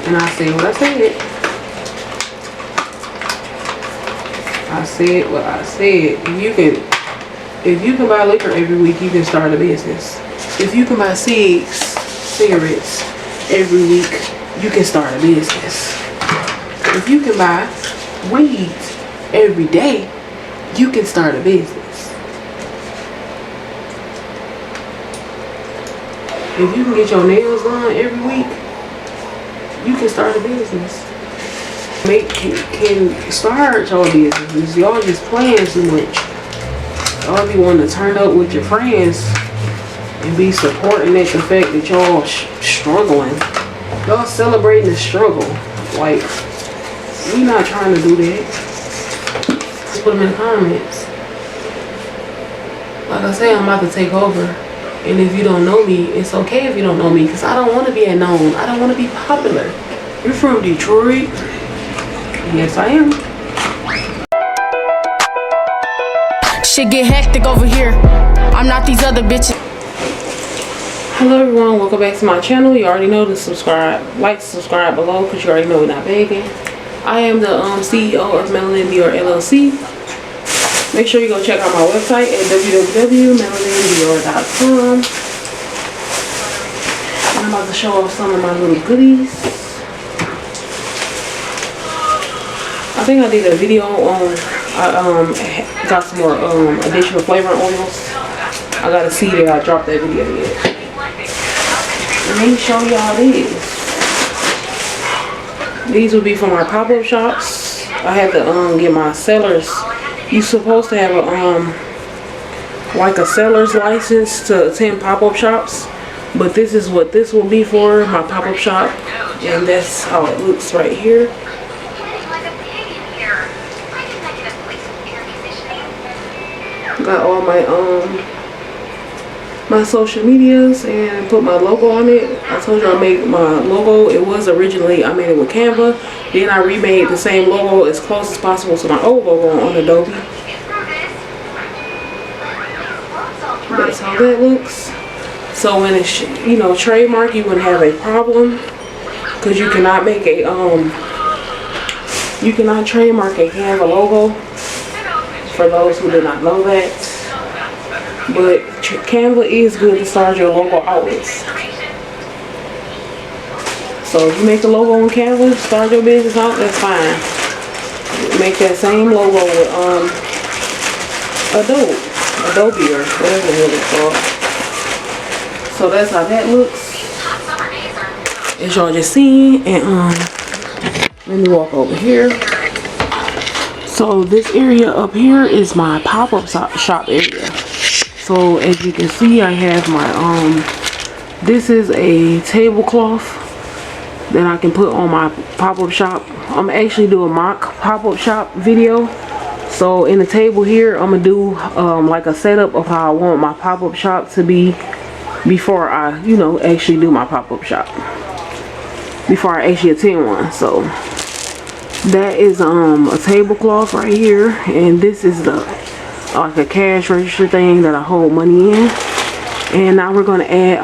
And I said what I said. I said what I said. If you can buy liquor every week, you can start a business. If you can buy cigarettes every week, you can start a business. If you can buy weed every day, you can start a business. If you can get your nails done every week, you can start a business. Can start your business. Y'all just playing too much. Y'all be wanting to turn up with your friends and be supporting at the fact that y'all struggling. Y'all celebrating the struggle. Like, we not trying to do that. Just put them in the comments. Like I say, I'm about to take over. And if you don't know me, it's okay if you don't know me, because I don't want to be known. I don't want to be popular. You're from Detroit? Yes, I am. Shit get hectic over here. I'm not these other bitches. Hello everyone, welcome back to my channel. You already know to subscribe, subscribe below, because you already know we're not begging. I am the CEO of Melanindior LLC. Make sure you go check out my website at www.melanindior.com. And I'm about to show off some of my little goodies. I think I did a video on, I got some more additional flavor oils. I gotta see that I dropped that video yet. Let me show y'all these. These will be for my pop-up shops. I had to get my sellers. You're supposed to have a like a seller's license to attend pop-up shops, but this is what this will be for, my pop-up shop, and that's how it looks right here. Got all my my social medias and put my logo on it. I told you I made my logo. It was originally, I made it with Canva. Then I remade the same logo as close as possible to my old logo on Adobe. That's how that looks. So when it's, you know, trademark, you wouldn't have a problem, because you cannot make a you cannot trademark a Canva logo, for those who did not know that. But Canva is good to start your logo out with. So if you make a logo on Canva, start your business out, that's fine. Make that same logo with Adobe or whatever it's called. So that's how that looks, as y'all just seen. And let me walk over here. So this area up here is my pop-up shop area. So as you can see, I have my this is a tablecloth that I can put on my pop-up shop. I'm actually doing a mock pop-up shop video. So in the table here, I'm gonna do like a setup of how I want my pop-up shop to be before I, you know, actually do my pop-up shop, before I actually attend one. So that is a tablecloth right here, and this is the like a cash register thing that I hold money in. And now we're going to add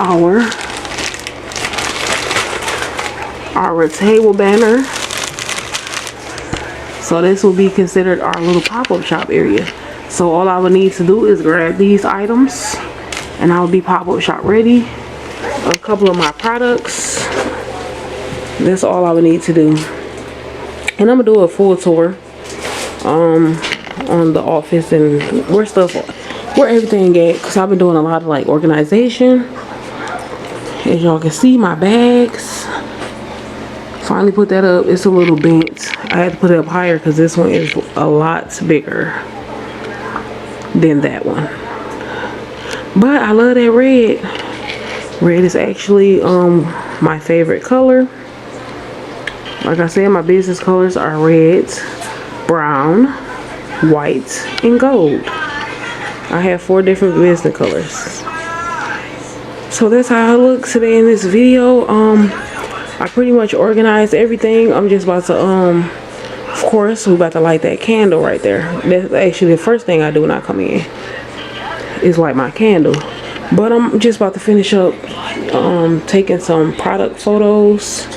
our table banner. So this will be considered our little pop-up shop area. So all I would need to do is grab these items, and I'll be pop-up shop ready. A couple of my products. That's all I would need to do. And I'm gonna do a full tour on the office and where everything at, because I've been doing a lot of like organization. As y'all can see, my bags, finally put that up. It's a little bent. I had to put it up higher because this one is a lot bigger than that one. But I love that red. Red is actually my favorite color. Like I said, my business colors are red, brown, white, and gold. I have 4 different business colors. So that's how I look today in this video. I pretty much organized everything. I'm just about to of course we're about to light that candle right there. That's actually the first thing I do when I come in, is light my candle. But I'm just about to finish up taking some product photos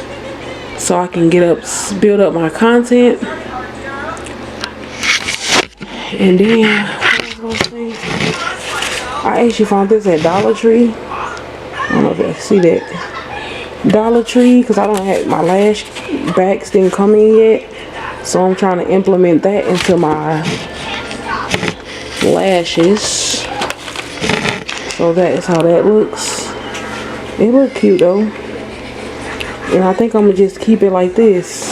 so I can build up my content. And then I actually found this at Dollar Tree. I don't know if you see that. Dollar Tree, because I don't have my lash backs didn't come in yet, so I'm trying to implement that into my lashes. So that is how that looks. It look cute though, and I think I'm gonna just keep it like this.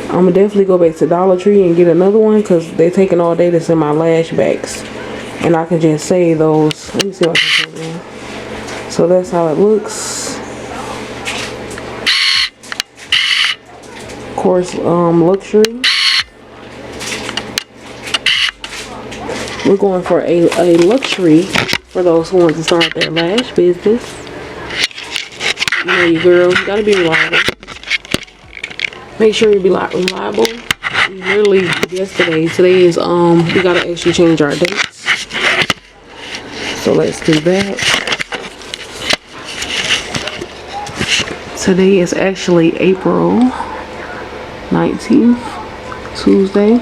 I'm gonna definitely go back to Dollar Tree and get another one because they're taking all day that's in my lash backs, and I can just save those. Let me see what I can put in. So that's how it looks. Of course, luxury. We're going for a luxury for those who want to start their lash business. You know, you girls, you gotta be reliable. Make sure you be reliable. Literally yesterday, today is we gotta actually change our dates. So let's do that. Today is actually April 19th, Tuesday.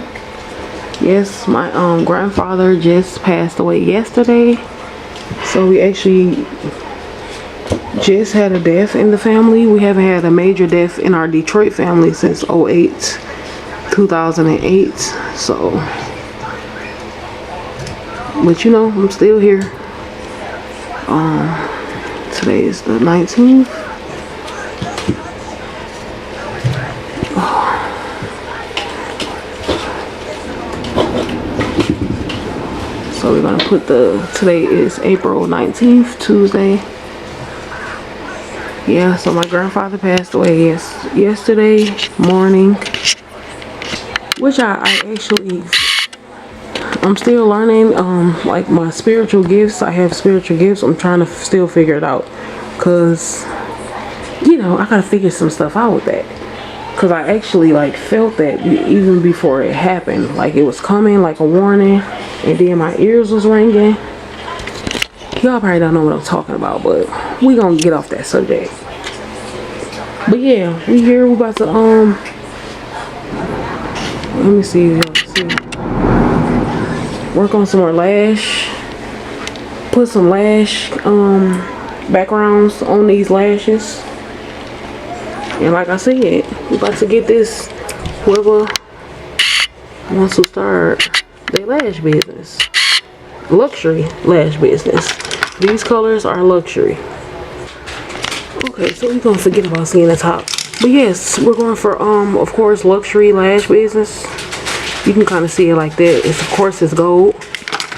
Yes, my grandfather just passed away yesterday. So we actually just had a death in the family. We haven't had a major death in our Detroit family since 2008. So, but you know, I'm still here. Today is the 19th. So we're gonna put today is April 19th, Tuesday. Yeah, so my grandfather passed away yesterday morning, which I'm still learning, like my spiritual gifts. I have spiritual gifts. I'm trying to still figure it out, because, you know, I gotta figure some stuff out with that. Because I actually, like, felt that even before it happened. Like, it was coming, like a warning. And then my ears was ringing. Y'all probably don't know what I'm talking about, but we gonna get off that subject. But yeah, we here. We about to, let me see if y'all can see. Work on some more lash. Put some lash, backgrounds on these lashes. And like I said, we about to get this, whoever wants to start their lash business, luxury lash business. These colors are luxury. Okay, so we're gonna forget about seeing the top. But yes, we're going for of course, luxury lash business. You can kind of see it like that. It's, of course, it's gold.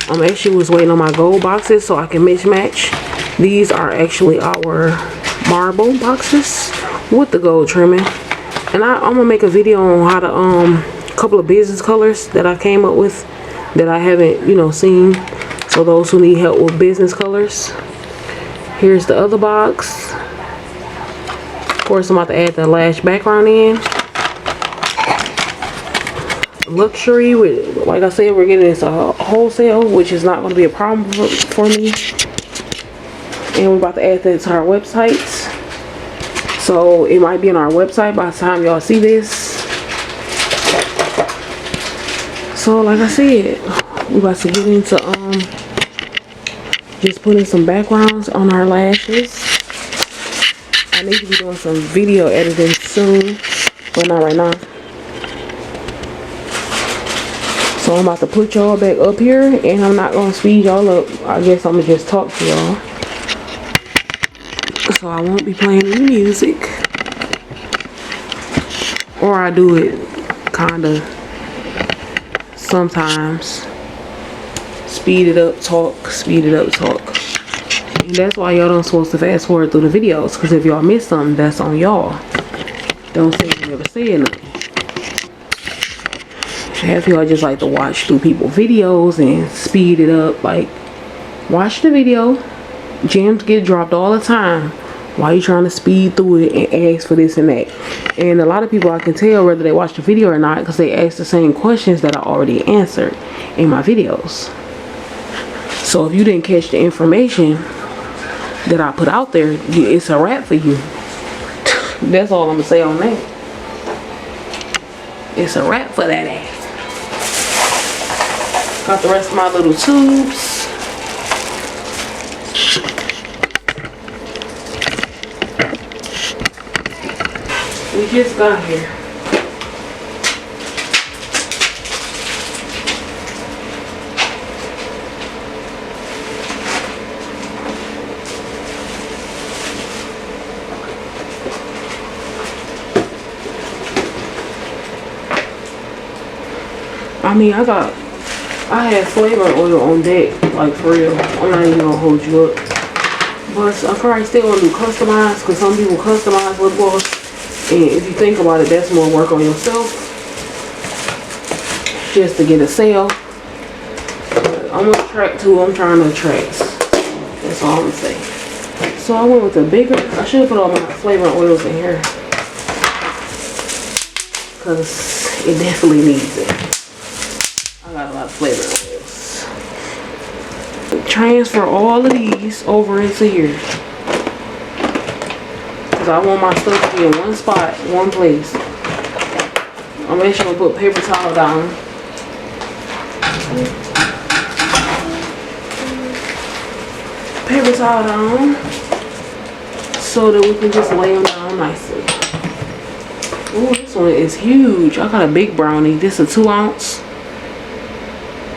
Actually was waiting on my gold boxes so I can mismatch. These are actually our marble boxes with the gold trimming. And I'm gonna make a video on how to couple of business colors that I came up with that I haven't, you know, seen. So those who need help with business colors. Here's the other box. Of course, I'm about to add the lash background in. Luxury, with, like I said, we're getting this wholesale, which is not going to be a problem for me. And we're about to add that to our website. So it might be on our website by the time y'all see this. So like I said, we're about to get into just putting some backgrounds on our lashes. I need to be doing some video editing soon, but not right now. So I'm about to put y'all back up here, and I'm not gonna speed y'all up. I guess I'm gonna just talk to y'all. So I won't be playing any music, or I do it kinda sometimes. Speed it up, talk, speed it up, talk. And that's why y'all don't supposed to fast forward through the videos, because if y'all miss something, that's on y'all. Don't say you never said nothing. Half y'all just like to watch through people's videos and speed it up. Like, watch the video. Gems get dropped all the time. Why you trying to speed through it and ask for this and that? And a lot of people, I can tell whether they watch the video or not, because they ask the same questions that I already answered in my videos. So if you didn't catch the information that I put out there, it's a wrap for you. That's all I'm gonna say on that. It's a wrap for that ass. Got the rest of my little tubes. We just got here. I mean, I had flavor oil on deck, like for real. I'm not even gonna hold you up. But I probably still gonna do customized, because some people customize lip gloss. And if you think about it, that's more work on yourself. Just to get a sale. But I'm gonna attract who I'm trying to attract. That's all I'm gonna say. So I went with a bigger, I should have put all my flavor oils in here. Because it definitely needs it. I got a lot of flavor oils. Transfer all of these over into here. Because I want my stuff to be in one spot, one place. I'm actually going to put paper towel down. Paper towel down. So that we can just lay them down nicely. Ooh, this one is huge. I got a big brownie. This is a 2 ounce.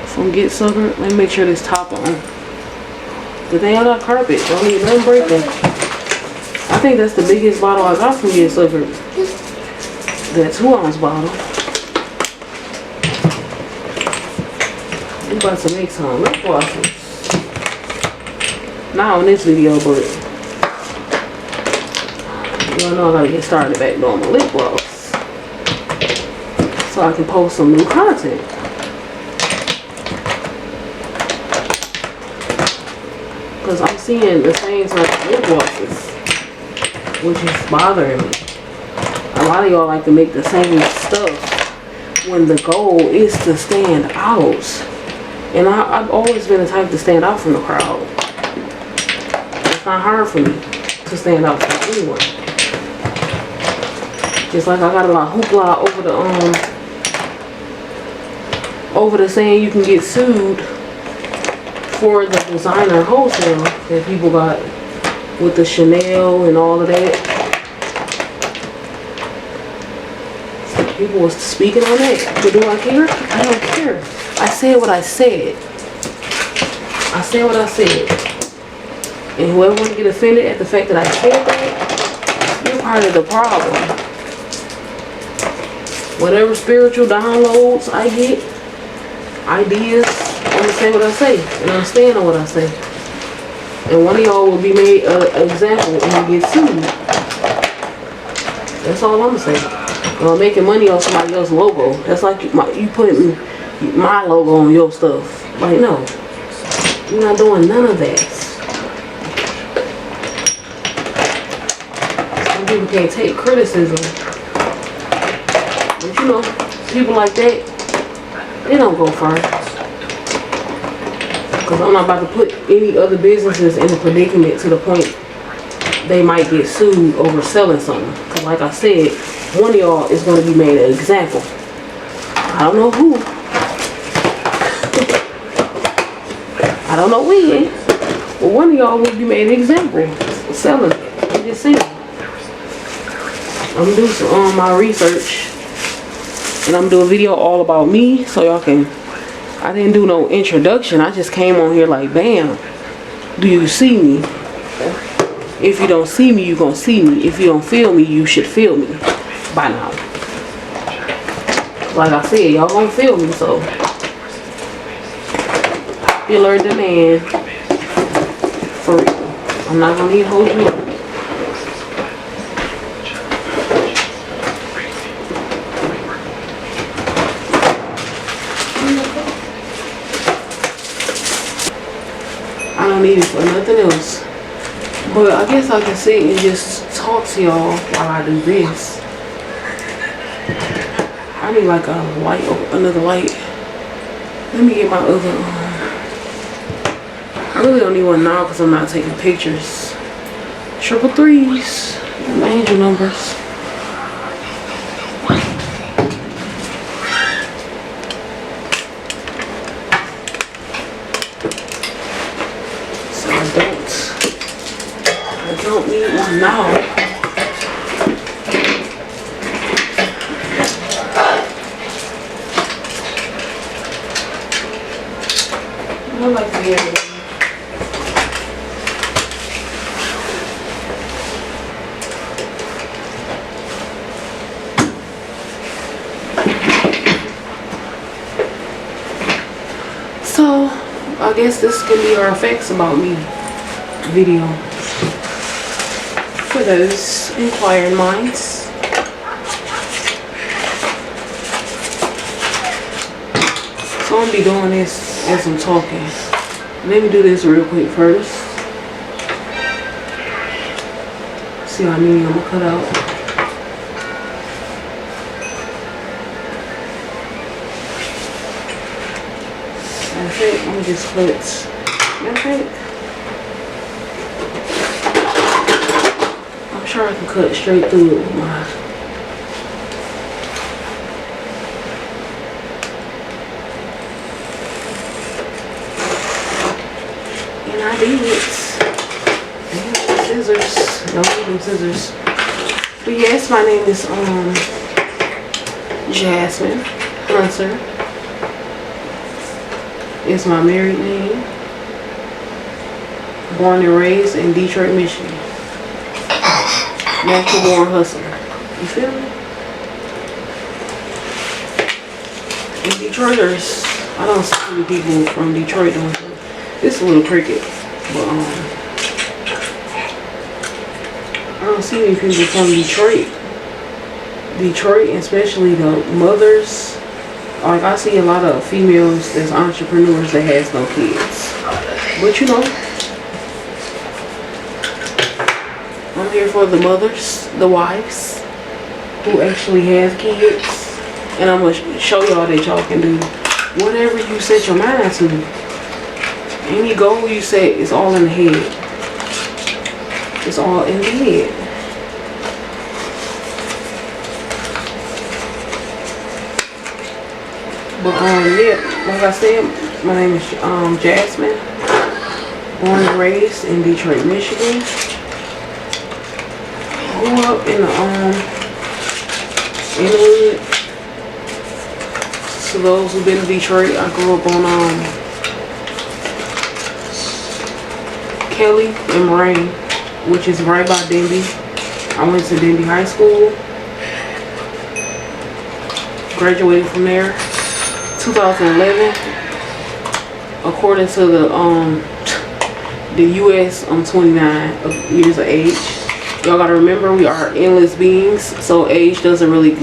From Get Sucker. Let me make sure this top on. Good thing I got carpet. Don't need nothing breaking. I think that's the biggest bottle I got from Get Sucker. That 2 ounce bottle. We about to make some lip glosses. Not on this video, but y'all know I gotta get started back doing my lip gloss. So I can post some new content. Because I'm seeing the same type of lip glosses, which is bothering me. A lot of y'all like to make the same stuff when the goal is to stand out. And I've always been the type to stand out from the crowd. It's not hard for me to stand out from anyone. Just like I got a lot of hoopla over the saying you can get sued for the designer wholesale that people got with the Chanel and all of that. People was speaking on that. But do I care? I don't care. I said what I said. I said what I said. And whoever want to get offended at the fact that I said that, you're part of the problem. Whatever spiritual downloads I get, ideas, I'm going to say what I say. And I'm staying on what I say. And one of y'all will be made an example and get sued. That's all I'm going to say. Making money off somebody else's logo. That's like you putting my logo on your stuff. Like, no. You're not doing none of that. Some people can't take criticism. But you know, people like that, they don't go far. Because I'm not about to put any other businesses in a predicament to the point they might get sued over selling something. Because like I said, one of y'all is going to be made an example. I don't know who. I don't know when. But one of y'all will be made an example selling it. I'm just saying. I'm going to do some my research. And I'm going to do a video all about me. So y'all can... I didn't do no introduction. I just came on here like, bam. Do you see me? If you don't see me, you're going to see me. If you don't feel me, you should feel me. By now. Like I said, y'all gonna feel me, so popular demand. For real. I'm not gonna need to hold you up. I don't need it for nothing else. But I guess I can sit and just talk to y'all while I do this. I need like a light, another light. Let me get my other I really don't need one now because I'm not taking pictures. Triple threes. My angel numbers. So I don't need one now. I like to get it. So, I guess this can be our facts about me video for those inquiring minds. So I'm gonna be doing this as I'm talking. Let me do this real quick first. See how many I'm gonna cut out. That's it. I'm just cut. That's it. I'm sure I can cut straight through it with my. And I did it. Scissors. Don't need them scissors. But yes, my name is Jasmine Hunter. It's my married name. Born and raised in Detroit, Michigan. Natural born hustler. You feel me? And Detroiters, I don't see many people from Detroit doing it. It's a little cricket, but I don't see many people from Detroit. Detroit, especially the mothers. Like I see a lot of females that's entrepreneurs that has no kids. But you know, I'm here for the mothers, the wives who actually have kids. And I'm gonna show y'all that y'all can do whatever you set your mind to. Any goal you set is all in the head. It's all in the head. But yeah, like I said, my name is Jasmine. Born and raised in Detroit, Michigan. Grew up in the hood. So those who've been to Detroit, I grew up on Kelly and Moraine, which is right by Denby. I went to Denby High School. Graduated from there. 2011, according to the U.S., I'm 29 years of age. Y'all gotta remember, we are endless beings, so age doesn't really,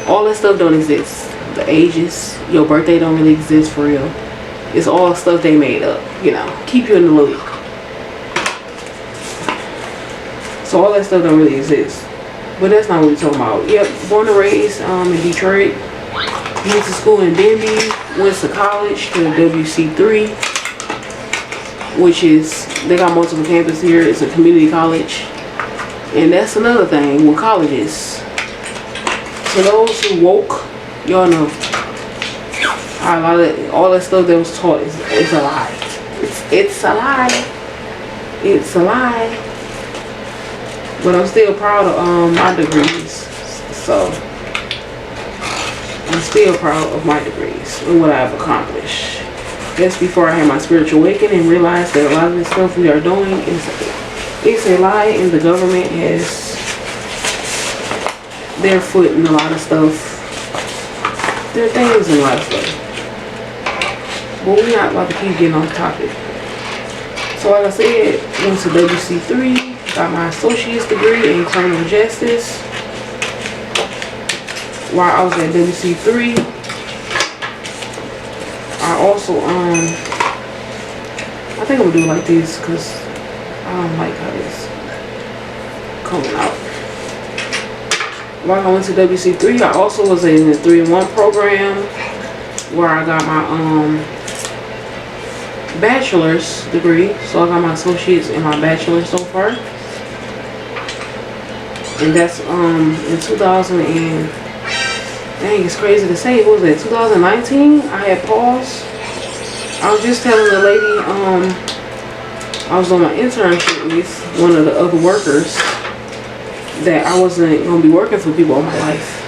all that stuff don't exist. The ages, your birthday don't really exist for real. It's all stuff they made up, you know, keep you in the loop. So all that stuff don't really exist. But that's not what we're talking about. Yep, born and raised in Detroit. Went to school in Denby, went to college to WC3, which is, they got multiple campuses here. It's a community college. And that's another thing with colleges. For those who woke, y'all know, all that stuff that was taught is a lie. It's a lie. It's a lie. But I'm still proud of my degrees. So I'm still proud of my degrees and what I've accomplished. That's before I had my spiritual awakening and realized that a lot of the stuff we are doing it's a lie, and the government has their foot in a lot of stuff. There are things in life though. But we're not about to keep getting off topic. So like I said, went to WC3, got my associate's degree in criminal justice. While I was at WC3, I also I think I'm gonna do it like this because I don't like how this coming out. While I went to WC3, I also was in the 3-in-1 program where I got my bachelor's degree. So I got my associates and my bachelor's so far. And that's in 2000 and dang, it's crazy to say. What was it? 2019. I had paused. I was just telling the lady I was on my internship with one of the other workers that I wasn't gonna be working for people all my life.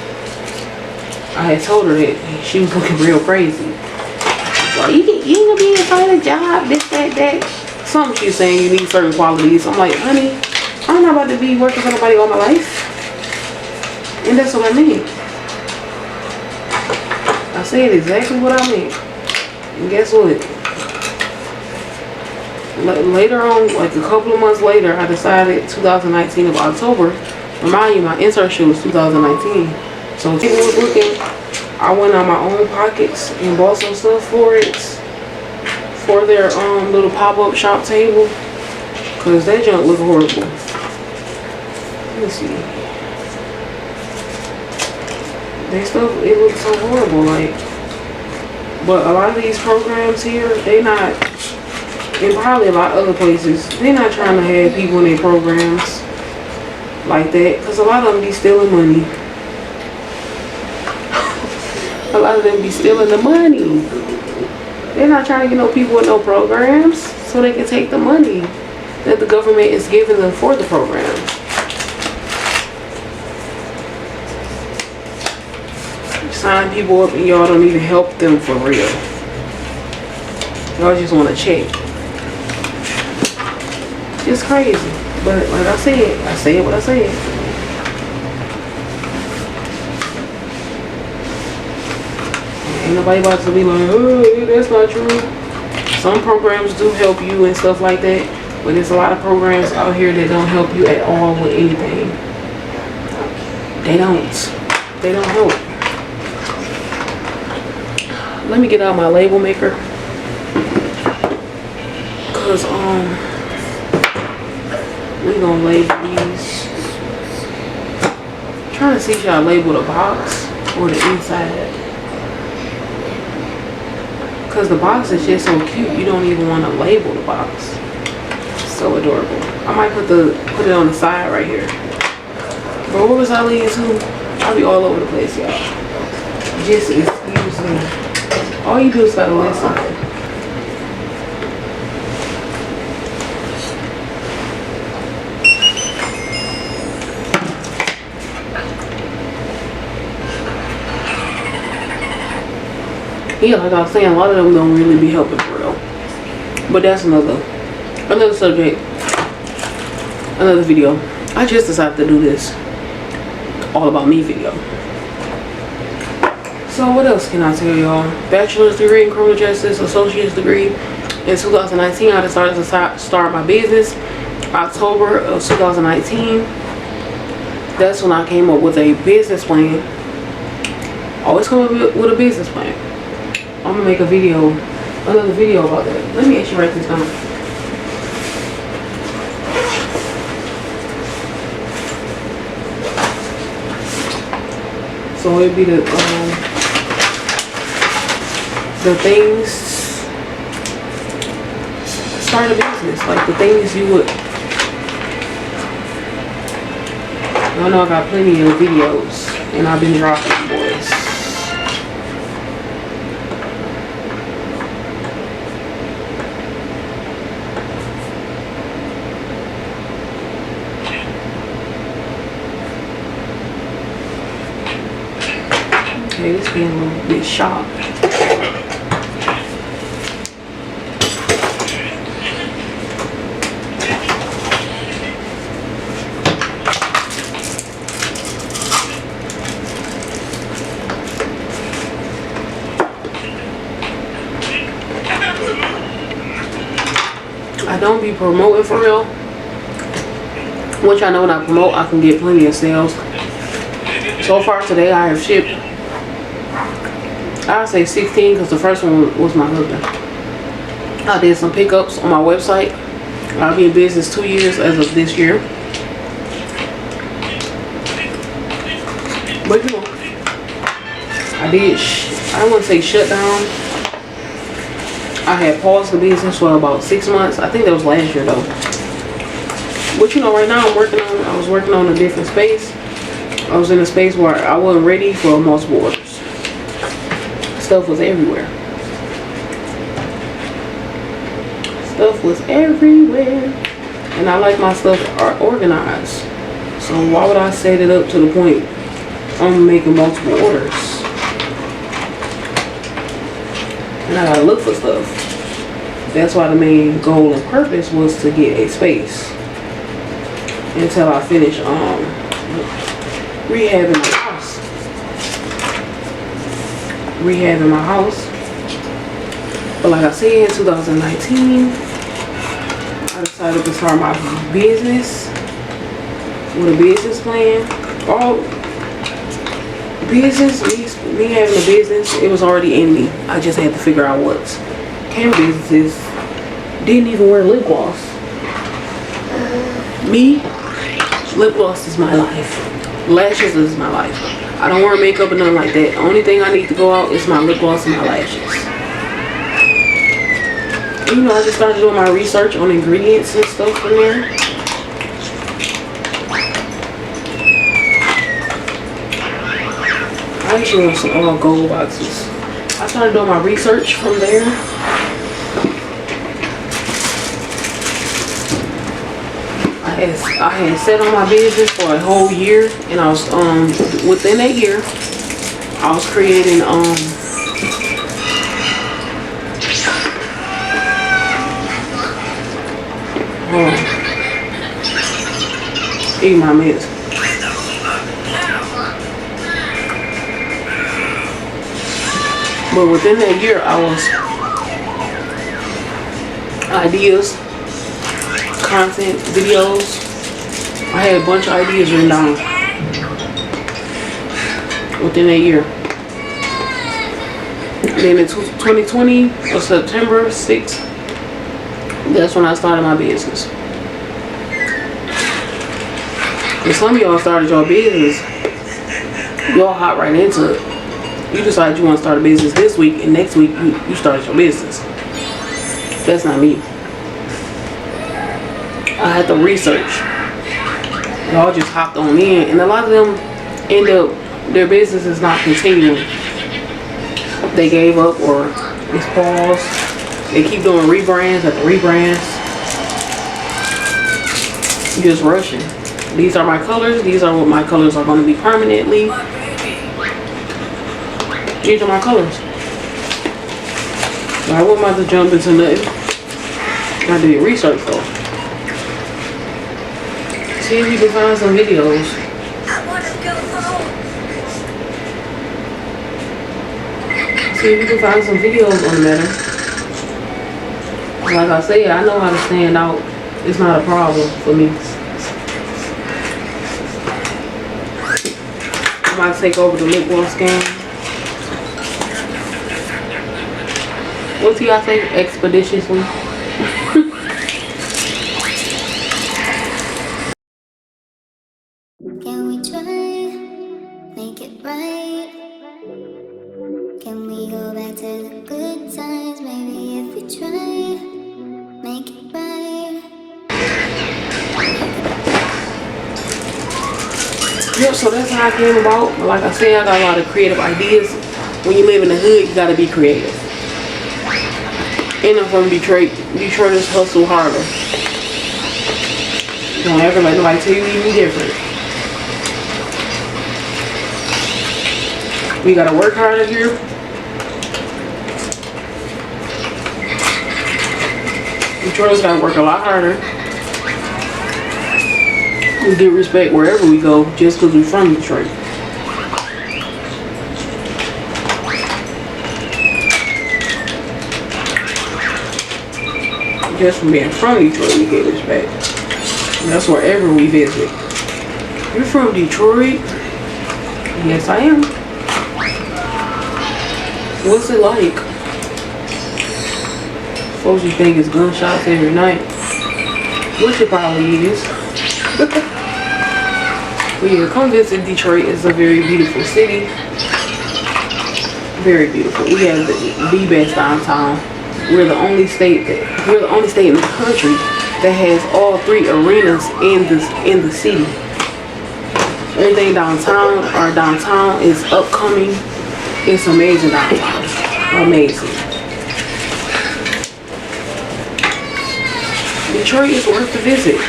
I had told her that she was looking real crazy. Like, you ain't gonna be able to find a job, this, that. Something she's saying you need certain qualities. I'm like, honey, I'm not about to be working for nobody all my life. And that's what I mean. I said exactly what I meant. And guess what? Later on, like a couple of months later, I decided 2019 of October. Remind you, my internship was 2019. So people was looking. I went on my own pockets and bought some stuff for it, for their little pop-up shop table, cause that junk look horrible. Let me see. That stuff, it looks so horrible, like. But a lot of these programs here, they not, and probably a lot of other places, they're not trying to have people in their programs like that, cause a lot of them be stealing money. A lot of them be stealing the money. They're not trying to get no people with no programs so they can take the money that the government is giving them for the programs. Sign people up and y'all don't even help them for real. Y'all just want to check. It's crazy. But like I said what I said. Ain't nobody about to be like, oh, that's not true. Some programs do help you and stuff like that, but there's a lot of programs out here that don't help you at all with anything. They don't help. Let me get out my label maker, cause we gonna label these. I'm trying to see should I label the box or the inside. Cause the box is just so cute, you don't even want to label the box. So adorable. I might put it on the side right here. But where was I leading to? I'll be all over the place, y'all. Just excuse me. All you do is gotta listen. Yeah, like I was saying, a lot of them don't really be helping for real. But that's another subject, another video. I just decided to do this all about me video. So what else can I tell y'all? Bachelor's degree in criminal justice, associate's degree. In 2019, I decided to start my business. October of 2019. That's when I came up with a business plan. Always come up with a business plan. I'm gonna make another video about that. Let me actually write this down. So it'd be the things, start a business, like the things you would. I know I got plenty of videos and I've been dropping them, boys. Okay, this getting a little bit sharp. I don't be promoting for real, which I know when I promote I can get plenty of sales. So far today I have shipped, I would say 16, because the first one was my husband. I did some pickups on my website. I'll be in business 2 years as of this year. But you know, I don't want to say shut down. I had paused the business for about 6 months. I think that was last year though. But you know, right now I was working on a different space. I was in a space where I wasn't ready for multiple orders. Stuff was everywhere. Stuff was everywhere. And I like my stuff organized. So why would I set it up to the point I'm making multiple orders? And I gotta look for stuff. That's why the main goal and purpose was to get a space until I finish rehabbing my house. Rehabbing my house. But like I said, in 2019, I decided to start my business with a business plan. All business, me having a business, it was already in me. I just had to figure out what. Camera businesses didn't even wear lip gloss. Me, lip gloss is my life. Lashes is my life. I don't wear makeup or nothing like that. The only thing I need to go out is my lip gloss and my lashes. And, you know, I just started doing my research on ingredients and stuff from there. I actually want some all gold boxes. I started doing my research from there. I had set on my business for a whole year, and I was within that year I was creating eat my mess. But within that year I was ideas, content, videos. I had a bunch of ideas written down within a year. Then in 2020, or September 6th, that's when I started my business. And some of y'all started your business, y'all hop right into it. You decided you want to start a business this week, and next week you started your business. That's not me. I had to research. Y'all just hopped on in, and a lot of them end up, their business is not continuing. They gave up or it's paused. They keep doing rebrands after rebrands. Just rushing. These are my colors. These are what my colors are going to be permanently. These are my colors. I wasn't about to jump into nothing. I did research though. See if you can find some videos. See if you can find some videos on the matter. Like I said, I know how to stand out. It's not a problem for me. I might take over the lip gloss game. What's y'all say? Expeditiously. Can we try, make it right? Can we go back to the good times? Maybe if we try, make it right. Yep, so that's how I came about. Like I said, I got a lot of creative ideas. When you live in the hood, you gotta be creative. And I'm from Detroit. Detroiters hustle harder. Don't ever let nobody tell you anything different. We gotta work harder here. Detroiters gotta work a lot harder. We get respect wherever we go just because we're from Detroit. Just from being from Detroit, we get respect. And that's wherever we visit. You're from Detroit? Yes, I am. What's it like? Folks, you think it's gunshots every night? Which it probably is. But yeah, come visit Detroit. It's a very beautiful city. Very beautiful. We have the best downtown. We're the only state in the country that has all 3 arenas in the city. Everything downtown is upcoming. It's amazing downtown. Amazing. Detroit is worth the visit.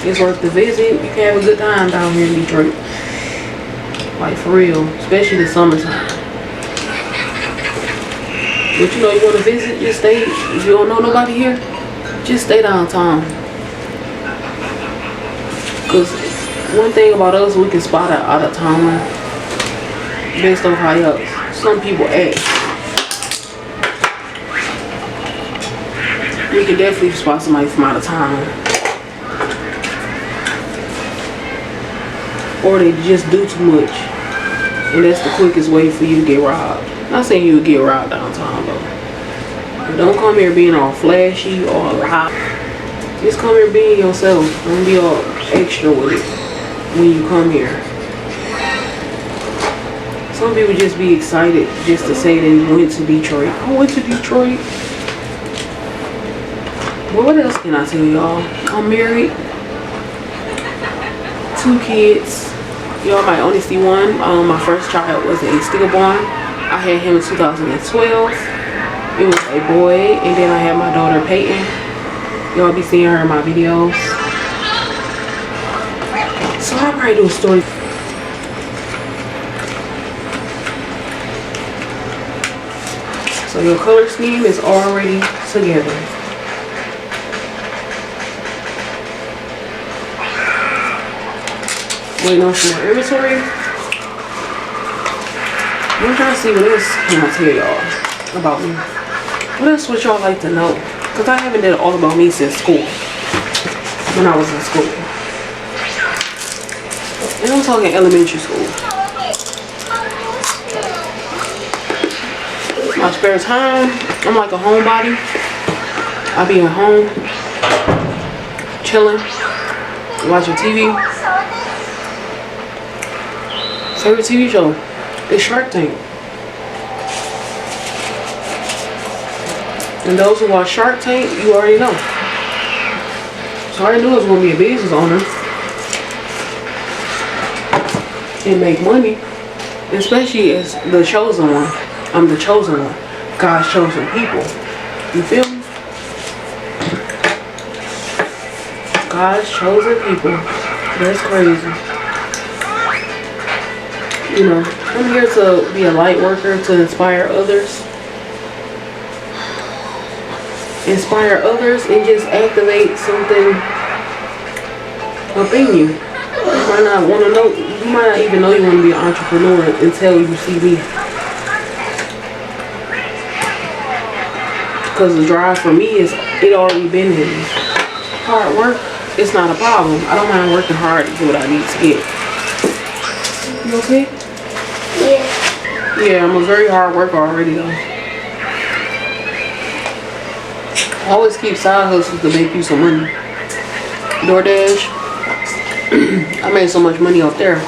It's worth the visit. You can have a good time down here in Detroit. Like for real, especially the summertime. But you know, you want to visit, just stay. If you don't know nobody here, just stay downtown. Cause one thing about us, we can spot out of town based on how some people act. We can definitely spot somebody from out of town. Or they just do too much. And that's the quickest way for you to get robbed. Not saying you would get robbed downtown though. But don't come here being all flashy or loud. Just come here being yourself. Don't be all extra with it when you come here. Some people just be excited just to say they went to Detroit. I went to Detroit. Well, what else can I tell y'all? I'm married. 2 kids. Y'all might only see one. My first child was a stillborn. I had him in 2012. It was a boy. And then I had my daughter Peyton. Y'all be seeing her in my videos. So I'll probably do a story. So your color scheme is already together. Waiting on some more inventory. I'm trying to see what else can I tell y'all about me. What else would y'all like to know? Because I haven't did all about me since school. When I was in school. And I'm talking elementary school. My spare time, I'm like a homebody. I be at home, chilling, watching TV. Favorite TV show is Shark Tank. And those who watch Shark Tank, you already know. So I already knew I was going to be a business owner and make money, especially as the chosen one. I'm the chosen one. God's chosen people. You feel me? God's chosen people. That's crazy. You know, I'm here to be a light worker, to inspire others. Inspire others and just activate something up in you. You might not want to know, you might not even know you want to be an entrepreneur until you see me. Because the drive for me is, it already been in me. Hard work, it's not a problem. I don't mind working hard to get what I need to get. You okay? Yeah. Yeah, I'm a very hard worker already though. Always keep side hustles to make you some money. DoorDash, I made so much money off there.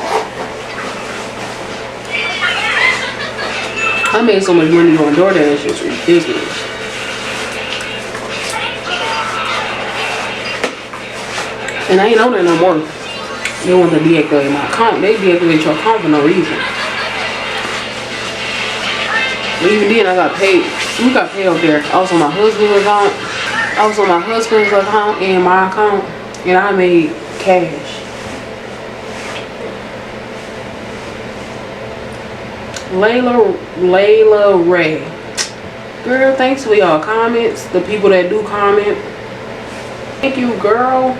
I made so much money on DoorDash, it's ridiculous. And I ain't on there no more. They want to deactivate my account. They deactivate your account for no reason. But even then, I got paid. We got paid up there. I was on my husband's account. I was on my husband's account and my account, and I made cash. Layla Ray. Girl, thanks for y'all comments. The people that do comment. Thank you, girl.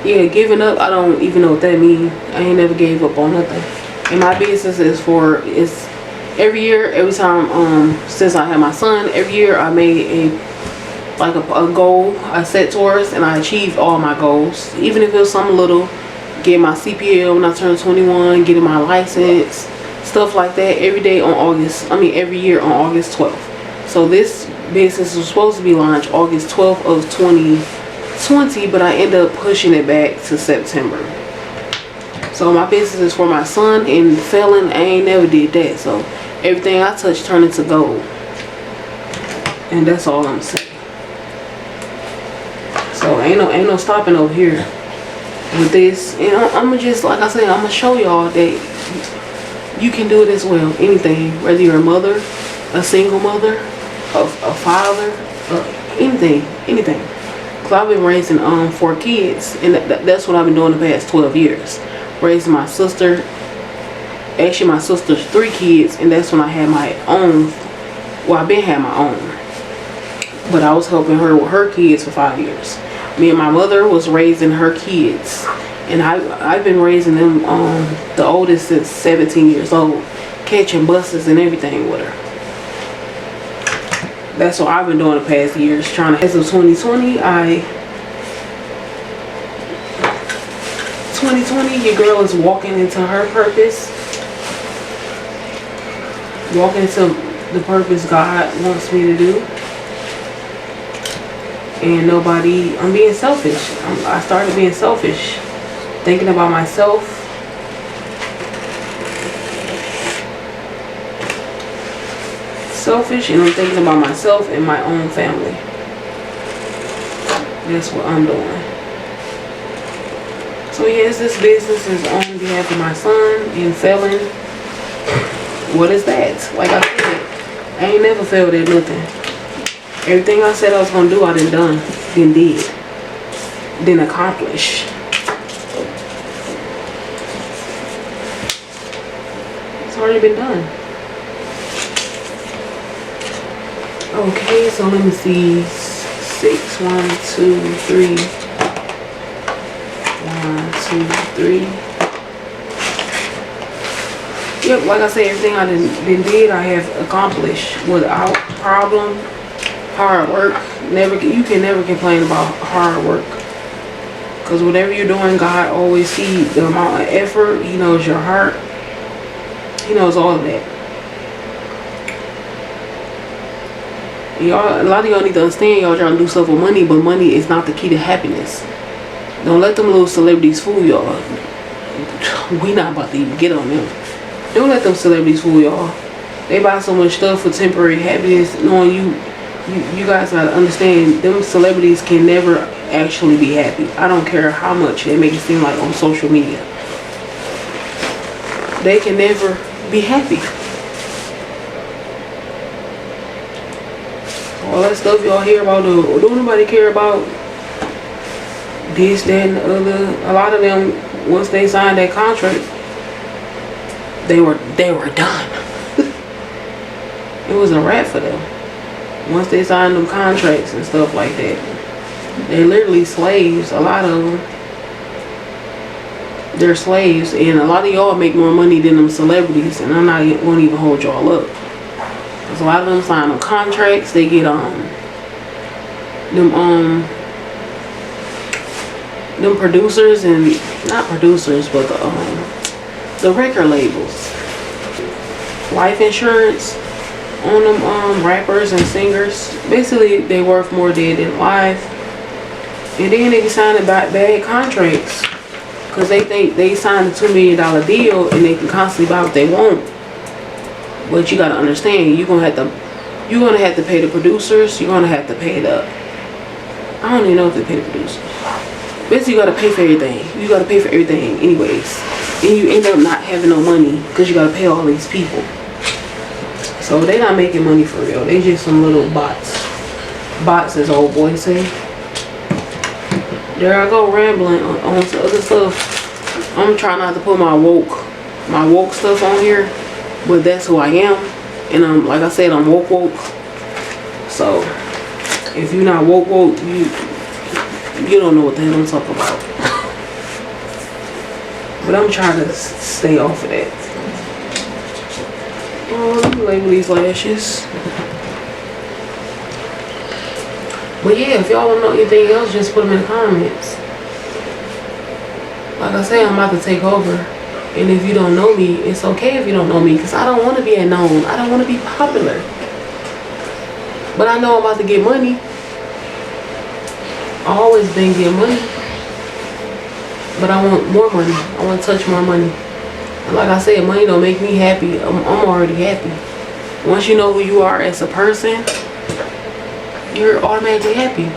Yeah, giving up, I don't even know what that means. I ain't never gave up on nothing. And my business is every year, every time, since I had my son, every year I made a goal I set towards, and I achieved all my goals. Even if it was something little, get my CPL when I turned 21, getting my license, stuff like that every day on every year on August 12th. So this business was supposed to be launched August 12th of 2020, but I ended up pushing it back to September. So my business is for my son, and failing, I ain't never did that. So everything I touch turn into gold. And that's all I'm saying. So ain't no stopping over here with this. You know, I'ma just, like I said, I'ma show y'all that you can do it as well. Anything, whether you're a mother, a single mother, a father, anything. Cause I've been raising 4 kids, and that's what I've been doing the past 12 years. Raising my sister. Actually, my sister's 3 kids, and that's when I had my own. Well, I've been had my own, but I was helping her with her kids for 5 years. Me and my mother was raising her kids, and I've been raising them, the oldest since 17 years old, catching buses and everything with her. That's what I've been doing the past years, trying to. As of 2020, your girl is walking into her purpose, walking into the purpose God wants me to do. And I'm being selfish. I started being selfish, thinking about myself. Selfish, and I'm thinking about myself and my own family. That's what I'm doing. So yes, this business is on behalf of my son and failing. What is that? Like I said, I ain't never failed at nothing. Everything I said I was gonna do, I done, then did, then accomplish. It's already been done. Okay, so let me see. 6, 1, 2, 3. 1, 2, 3. Yep, like I said, everything I did, I have accomplished without problem. Hard work. You can never complain about hard work, because whatever you're doing, God always sees the amount of effort. He knows your heart. He knows all of that. Y'all, a lot of y'all need to understand, y'all trying to do stuff with money, but money is not the key to happiness. Don't let them little celebrities fool y'all. We not about to even get on them. Don't let them celebrities fool y'all. They buy so much stuff for temporary happiness, knowing you guys gotta understand, them celebrities can never actually be happy. I don't care how much they make it seem like on social media. They can never be happy. All that stuff y'all hear about, don't nobody care about this, that, and the other. A lot of them, once they signed that contract, they were done. It was a wrap for them. Once they sign them contracts and stuff like that, they're literally slaves. A lot of them, they're slaves, and a lot of y'all make more money than them celebrities, and I'm not won't even hold y'all up. Cause a lot of them sign them contracts. They get them producers, and not producers, but the record labels, life insurance on them rappers and singers. Basically, they worth more dead than alive. And then they be signing bad contracts, because they think they signed a $2 million deal and they can constantly buy what they want. But you gotta understand, you're gonna have to pay the producers. You're gonna have to pay I don't even know if they pay the producers. Basically, you gotta pay for everything. You gotta pay for everything anyways, and you end up not having no money because you gotta pay all these people. So they not making money for real. They just some little bots. Bots, as old boys say. There I go rambling on some other stuff. I'm trying not to put my woke stuff on here, but that's who I am. And like I said, I'm woke. So if you're not woke, you don't know what the hell I'm talking about. But I'm trying to stay off of that. Oh, let me label these lashes. But yeah, if y'all want to know anything else, just put them in the comments. Like I say, I'm about to take over. And if you don't know me, it's okay if you don't know me, because I don't want to be known. I don't want to be popular. But I know I'm about to get money. I always been getting money. But I want more money. I want to touch more money. And like I said, money don't make me happy. I'm already happy. Once you know who you are as a person, you're automatically happy.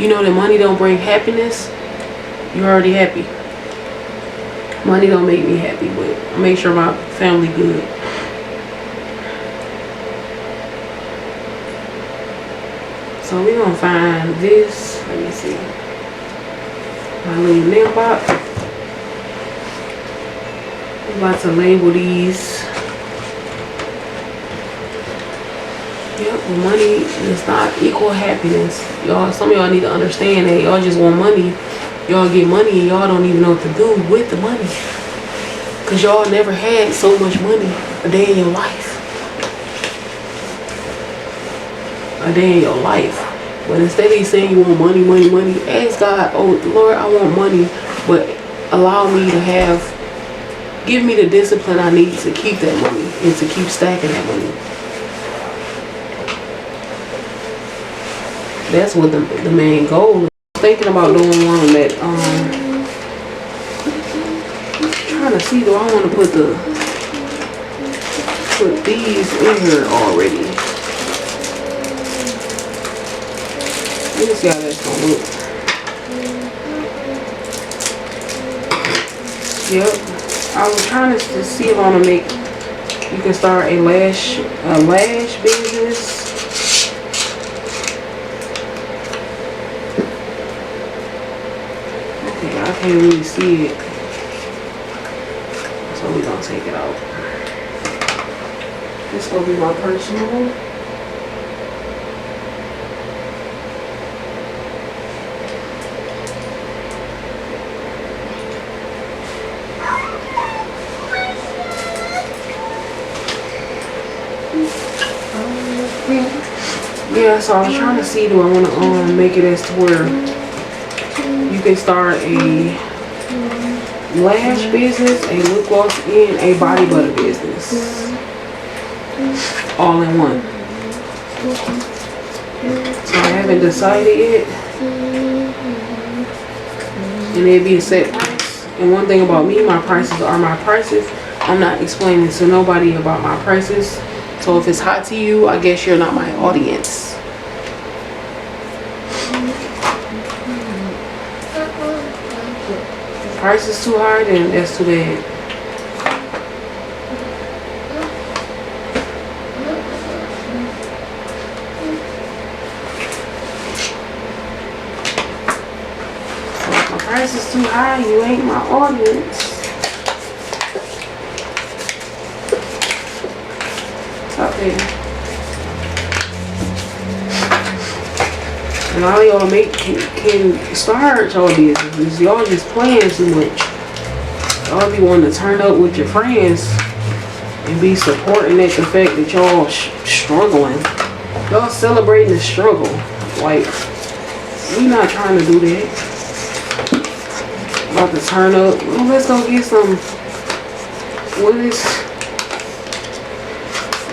You know that money don't bring happiness, you're already happy. Money don't make me happy, but I make sure my family good. So we're gonna find this. Let me see. My little nail box. I'm about to label these. Yep, well, money does not equal happiness. Y'all, some of y'all need to understand that y'all just want money. Y'all get money and y'all don't even know what to do with the money. Cause y'all never had so much money a day in your life. A day in your life. But instead of you saying you want money, money, money, ask God, oh Lord, I want money, but allow me to give me the discipline I need to keep that money and to keep stacking that money. That's what the main goal is. Thinking about doing one that trying to see, do I want to put these in here already? Let me see how that's gonna look. Yep, I was trying to see if I want to make, you can start a lash business. I can't really see it, so we're gonna take it out. This gonna be my personal one. Yeah, so I was trying to see, do I want to make it as to where you can start a lash business, a lip gloss, and a body butter business all in one. So I haven't decided yet, and it'd be a set price. And one thing about me, my prices are my prices. I'm not explaining to nobody about my prices. So if it's hot to you, I guess you're not my audience. Price is too high, then that's too bad. So if my price is too high, you ain't my audience. Stop there. And all y'all can start y'all business. Y'all just playing too much. Y'all be wanting to turn up with your friends and be supporting at the fact that y'all struggling. Y'all celebrating the struggle. Like, we not trying to do that. About to turn up. Well, let's go get some. What is,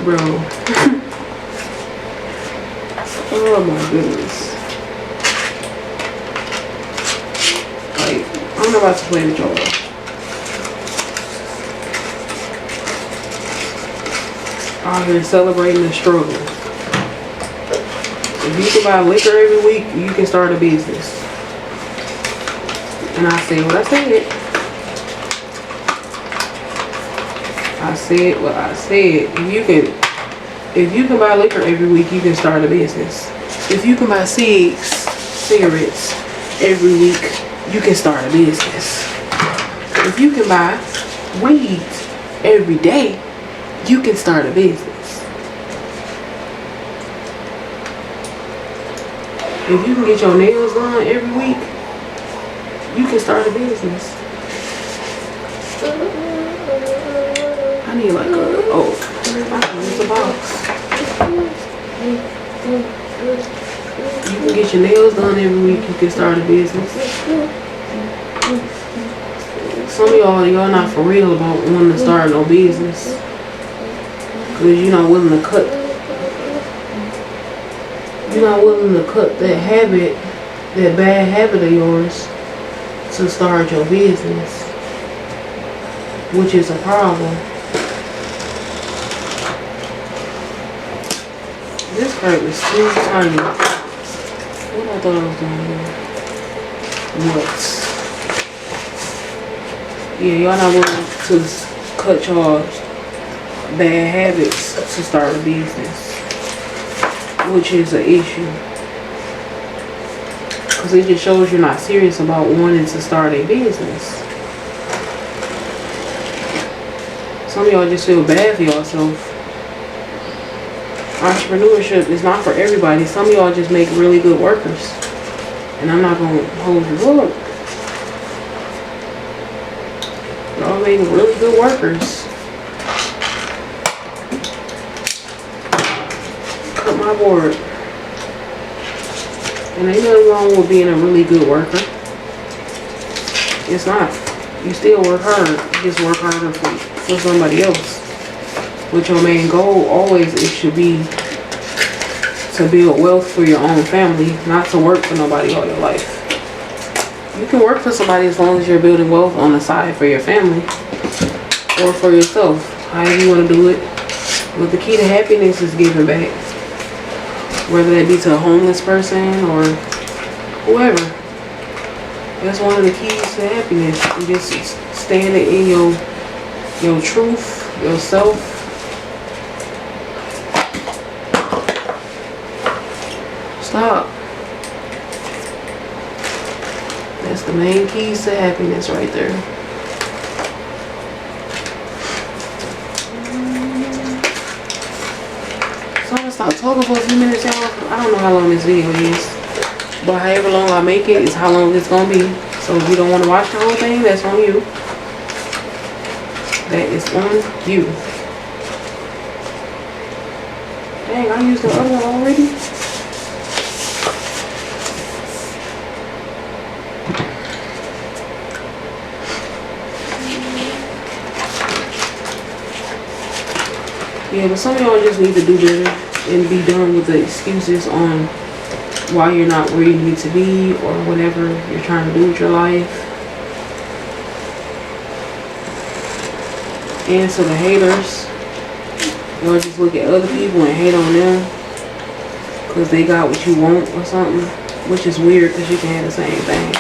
bro? Oh my goodness. I'm not about to play with y'all. Out here celebrating the struggle. If you can buy liquor every week, you can start a business. And I said what I said. I said what I said. If you can buy liquor every week, you can start a business. If you can buy cigarettes every week, you can start a business. If you can buy weed every day, you can start a business. If you can get your nails done every week, you can start a business. I need like I can use a box. You can get your nails done every week, you can start a business. Some of y'all not for real about wanting to start no business. Because you're not willing to cut. You're not willing to cut that habit, that bad habit of yours, to start your business. Which is a problem. This crap is too tiny. What I thought I was doing here? What? Yeah, y'all not willing to cut y'all's bad habits to start a business, which is an issue. Because it just shows you're not serious about wanting to start a business. Some of y'all just feel bad for yourself. Entrepreneurship is not for everybody. Some of y'all just make really good workers. And I'm not going to hold you up. Y'all make really good workers. Cut my board. And ain't nothing wrong with being a really good worker. It's not. You still work hard. You just work harder for somebody else. But your main goal always it should be to build wealth for your own family, not to work for nobody all your life. You can work for somebody as long as you're building wealth on the side for your family or for yourself, however you want to do it. But the key to happiness is giving back, whether that be to a homeless person or whoever. That's one of the keys to happiness. And just standing in your truth, yourself. Stop. That's the main keys to happiness right there. So I'm gonna stop talking for a few minutes, y'all. I don't know how long this video is, but however long I make it is how long it's gonna be. So if you don't want to watch the whole thing, that's on you. That is on you. Dang, I used the other one already. Yeah, but some of y'all just need to do better and be done with the excuses on why you're not where you need to be or whatever you're trying to do with your life. And to the haters, y'all just look at other people and hate on them because they got what you want or something, which is weird because you can have the same thing.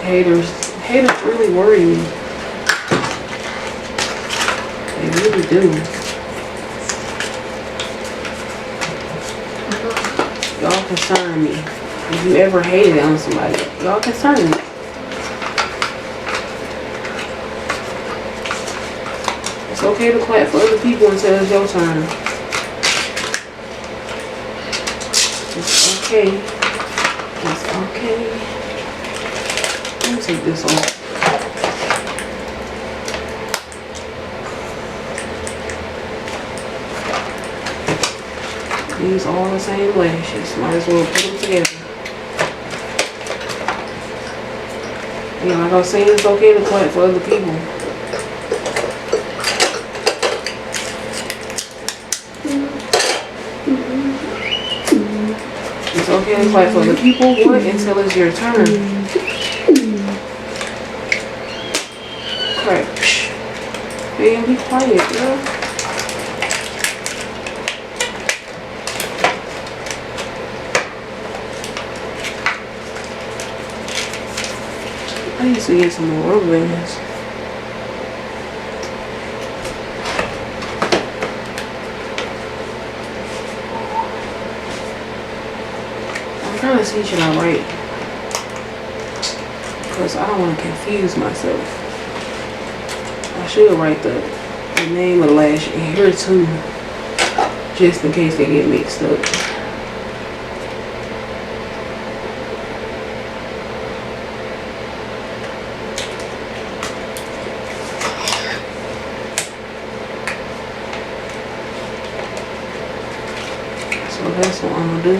Haters really worry me. They really do. Y'all concern me. If you ever hated on somebody, y'all concern me. It's okay to clap for other people until it's your turn. It's okay. It's okay. Let me take this off. These all the same lashes. Might as well put them together. Yeah, like I was saying, it's okay to clap for other people. It's okay to clap for other people. What? Until it's your turn. Crap. Man, be quiet, girl. I need to get some more rubber bands. I'm trying to see should I write, because I don't want to confuse myself. I should write the name of the lash in here too, just in case they get mixed up. So that's what I'm gonna do.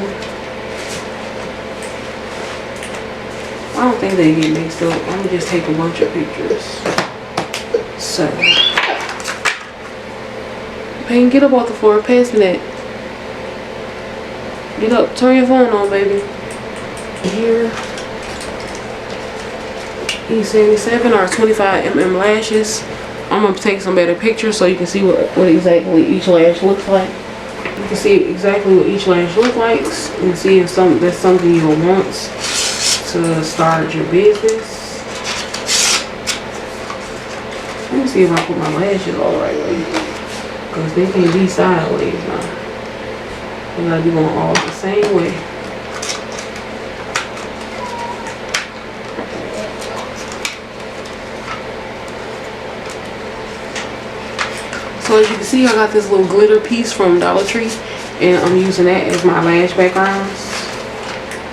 I don't think they get mixed up. I'm gonna just take a bunch of pictures. So, Payne, get up off the floor. Pass me that. Get up. Turn your phone on, baby. Here. E77 or 25mm lashes. I'm gonna take some better pictures so you can see what exactly each lash looks like. You can see exactly what each lash looks like and see if that's something you will want to start your business. Let me see if I put my lashes all the right way, because they can be sideways now. They gotta be going all the same way. So as you can see, I got this little glitter piece from Dollar Tree, and I'm using that as my lash backgrounds,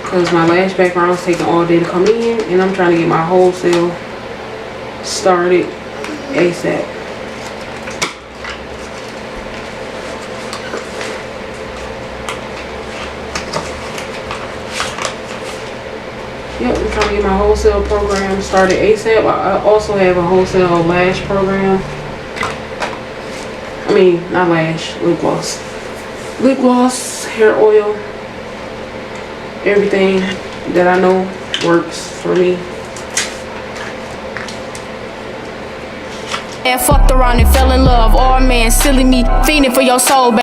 because my lash background's taking all day to come in, and I'm trying to get my wholesale started ASAP. Yep, I'm trying to get my wholesale program started ASAP. I also have a wholesale lash program. I mean, not lash, lip gloss. Lip gloss, hair oil, everything that I know works for me. And fucked around and fell in love. Oh man, silly me, fiending for your soul, baby.